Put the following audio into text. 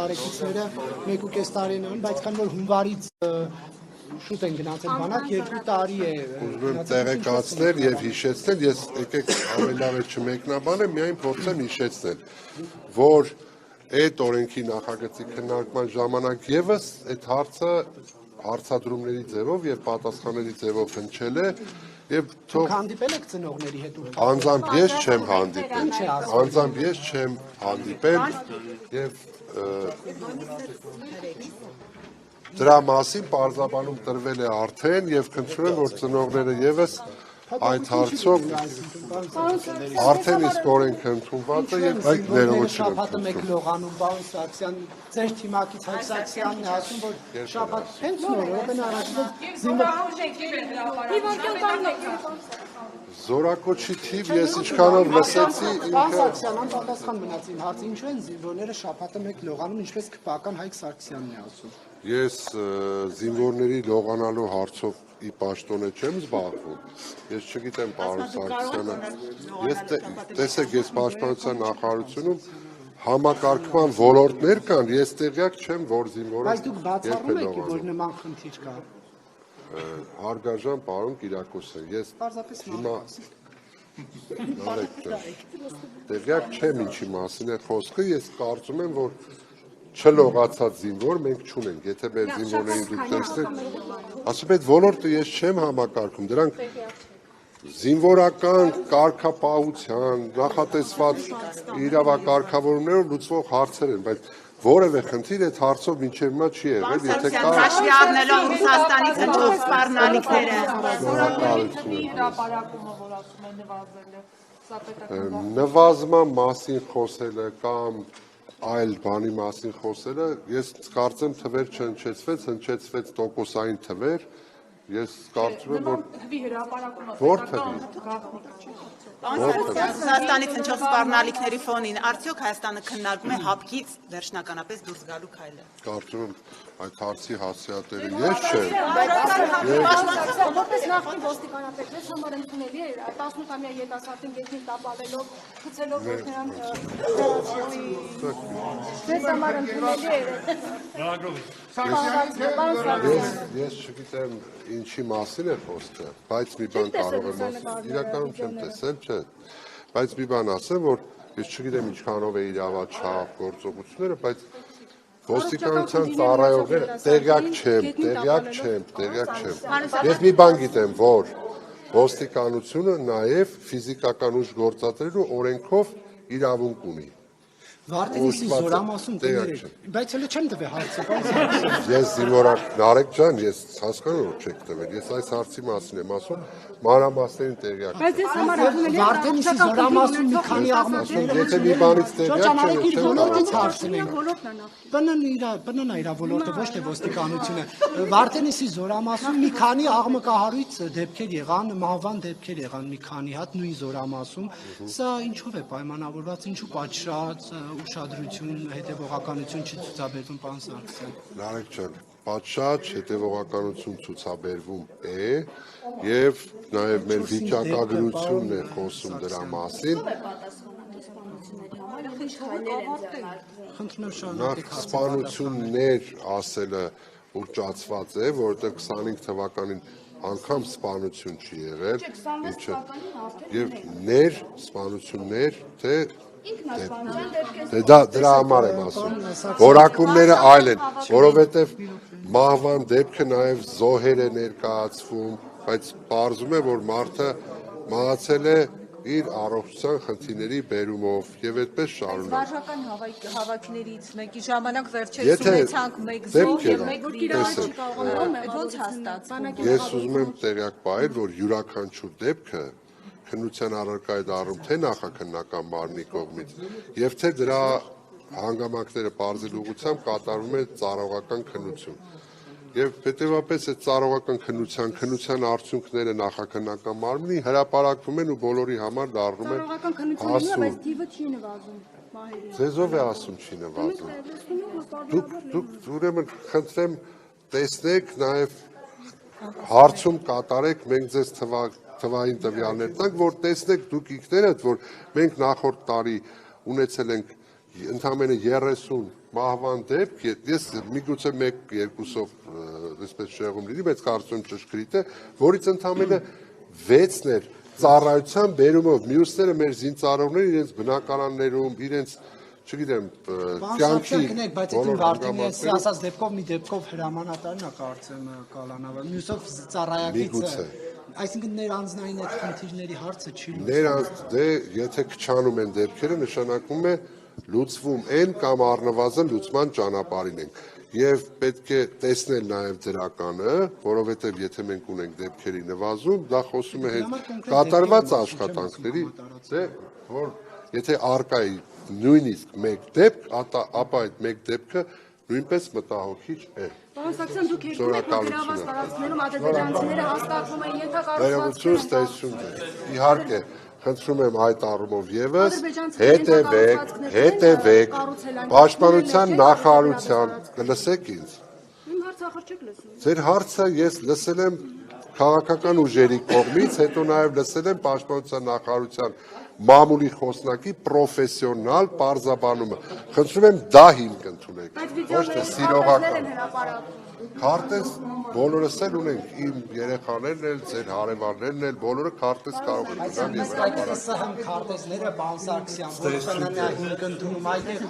բարեկիցները 1.5 տարին են, բայց քան որ հունվարից շուտ են գնացել բանակ, 2 տարի է։ Ուզում եմ տեղեկացնել եւ հիշեցնել, ես եկեք ավելի չմեկնաբանեմ, միայն փորձեմ հիշեցնել, որ այդ օրենքի նախագծի քննարկման ժամանակ եւս այդ հարցը հարցադրումների ձևով եւ պատասխանների ձևով հնչել է եւ թող հանդիպել եք ծնողների հետ ու անձամբ ես չեմ հանդիպել եւ դրա մասին պարզաբանում տրվել է արդեն եւ խնդրում եմ որ ծնողները եւս այդ հարցով արդեն իսկ օրենքը ընդունված է եւ ներողություն շաբաթը մեկ լողանում պարոն Սարգսյան ձեր թիմակից Հայկ Սարգսյանն է ասում որ շաբաթ հենց նոր րոպեն առաջ Զորակոչի թիվ ես ինչքանով լսեցի Պարոն Սարգսյան անպատասխան մնաց իմ հարցը ինչու են զինվորները շաբաթը մեկ լողանում ինչպես քպական Հայկ Սարգսյանն է ասում Ես զինվորների լողանալու հարցով ի պաշտոնե չեմ զբաղվում ես չգիտեմ պարոն Սարգսյանը ես տեսեք ես պաշտպանության նախարարությունում համակարգման ոլորտներ կան ես տեղյակ չեմ որ զինվորը բայց դուք բացառում եք որ նման խնդիր կա Հարգարժան պարոն Կիրակոսյան ես հիմա տեղյակ չեմ ինչի մասին է խոսքը ես կարծում եմ որ չլողացած զինվոր մենք չունենք, եթե մեր զինվորներին դուք տեսնեք, ասում այդ ոլորտը ես չեմ համակարգում, դրանք զինվորական կարգապահության, նախատեսված իրավակարգավորումներով լուծվող հարցեր են, բայց որևէ խնդիր այդ հարցով մինչև հիմա չի եղել, եթե կա հաշվի առնելով Ռուսաստանից հնչող սպառնալիքները նվազման մասին խոսելը կամ այլ բանի մասին խոսելը, ես կարծեմ թվեր չհնչեցվեց տոկոսային թվեր, ես կարծում եմ, որ թվի։ Ռուսաստանից հնչող սպառնալիքների ֆոնին, արդյոք Հայաստանը քննարկում է հապկից վերջնականապես դուրս գալու քայլը։ Կարծում եմ այդ հարցի հասցեատերը ես չեմ։ Որպես նախկին ոստիկանապետ, ես համար ընդունելի է 18-ամյա երիտասարդին գետնին տապալելով, խցելով որ նրան Ձեզ համար ընդունելի է։ Ես չգիտեմ ինչի մասին է խոսքը, բայց մի բան կարող եմ ասել, իրականում չեմ տեսել, չէ, բայց մի բան ասեմ, որ ես չգիտեմ ինչքանով է իրավաչափ գործողությունները, բայց ոստիկանության ծառայողները տեղյակ չեմ։ Ես մի բան գիտեմ, որ ոստիկանությունը նաև ֆիզիկական ուժ գործադրելու օրենքով իրավունք ունի։ Վարդենիսի զորամասում տներ եք, բայց հələ չեմ տվել հարցը, պարոն Սարգսյան։ Ես զինվորակ Նարեկ ջան, ես հասկանում եմ չեք տվել, ես այս հարցի մասին եմ ասում, մանրամասներին տեղյակ չեմ։ Բայց ես համար ընդունելի է Վարդենիսի զորամասում մի քանի աղմուկներ Եթե մի բանից տեղյակ բնն է իր ոլորտը, ոչ թե ոստիկանությունը։ Վարդենիսի զորամասում մի քանի աղմկահարույց դեպքեր եղան, մահվան դեպքեր եղան մի քանի հատ նույն զորամասում։ Սա ինչով է պայմանավորված, ինչու պատշաճ ուշադրություն, հետևողականություն չի ցուցաբերվում, պարոն Սարգսյան։ Նարեկ ջան, պատշաճ հետևողականություն ցուցաբերվում է եւ նաեւ մեր վիճակագրությունն է խոսում դրա մասին։ Նախ սպանություններ ասելը ուռճացված է, որովհետեւ 25 թվականին անգամ սպանություն չի եղել, եւ ներ սպանություններ, թե դրա համար եմ ասում, որակումները այլ են, որովհետև մահվան դեպքը նաև զոհեր է ներկայացվում, բայց պարզում է, որ մարդը մահացել է իր առողջության խնդիրների բերումով եւ այդպես շարունակ։ Վարժական հավաքներից մեկի ժամանակ վերջերս ունեցանք մեկ զոհ եւ մեկ ոնց հաստատ։ Ես ուզում եմ տեղյակ պահել, որ յուրաքանչյուր դեպքը քննության առարկա է դառնում թե նախաքննական մարմնի կողմից եւ թե դրա հանգամանքները բարձր ուղղությամբ կատարվում է ծառայողական քննություն եւ հետեւաբար այդ ծառայողական քննության արդյունքները նախաքննական մարմնի հրապարակվում են ու բոլորի համար դառնում են հասուն։ Բայց թիվը չի նվազում մահերի։ Ձեզով է ասում չի նվազում։ Դուք ուրեմն խնդրեմ տեսնեք նաեւ հարցում կատարեք մենք ձեզ թվային տվյալներ տանք, որ տեսնեք դուք ինքներդ, որ մենք նախորդ տարի ունեցել ենք ընդամենը 30 մահվան դեպք, ես միգուցե 1-2-ով այսպես շեղում լինի, բայց կարծում ճշգրիտ է, որից ընդամենը 6-ն էր ծառայության բերումով, մյուսները մեր զինծառայողները իրենց բնակարաններում, իրենց չգիտեմ, կյանքի բայց այդ Վարդենի ասած դեպքով մի դեպքով հրամանատարն է կարծեմ կալանավը, մյուսով ծառայակիցը, այսինքն ներանձնային այդ խնդիրների հարցը չի լուծվում։ Եթե քչանում են դեպքերը, նշանակում է լուծվում են կամ առնվազն լուծման ճանապարհին ենք։ Եվ պետք է տեսնել նաև դրականը, որովհետև եթե մենք ունենք դեպքերի նվազում, դա խոսում է հենց կատարված աշխատանքների, որ եթե արկայի նույնիսկ մեկ դեպք, ապա այդ մեկ դեպքը նույնպես մտահոգիչ է։ Պարոն Սարգսյան, դուք երկու եք գրաված տարածքներում ադրբեջանցիները հաստատվում են ենթակառուցվածքներ։ Իհարկե, խնդրում եմ այդ առումով եւս հետևեք պաշտպանության նախարարության կլսեք ինձ։ Իմ հարցը ախր չեք լսում։ Ձեր հարցը ես լսել եմ քաղաքական ուժերի կողմից, հետո նաև լսել եմ պաշտպանության նախարարության մամուլի խոսնակի պրոֆեսիոնալ պարզաբանումը։ Խնդրում եմ դա հիմք ընդունեք, ոչ թե սիրողական։ Քարտեզ բոլորս էլ ունենք, իմ երեխաներն էլ, ձեր հարևաններն էլ, բոլորը քարտեզ կարող են ունենալ եւ այդ ՍՀՄ քարտեզները բան Սարգսյան, որոնք հիմք ընդունում այդտեղ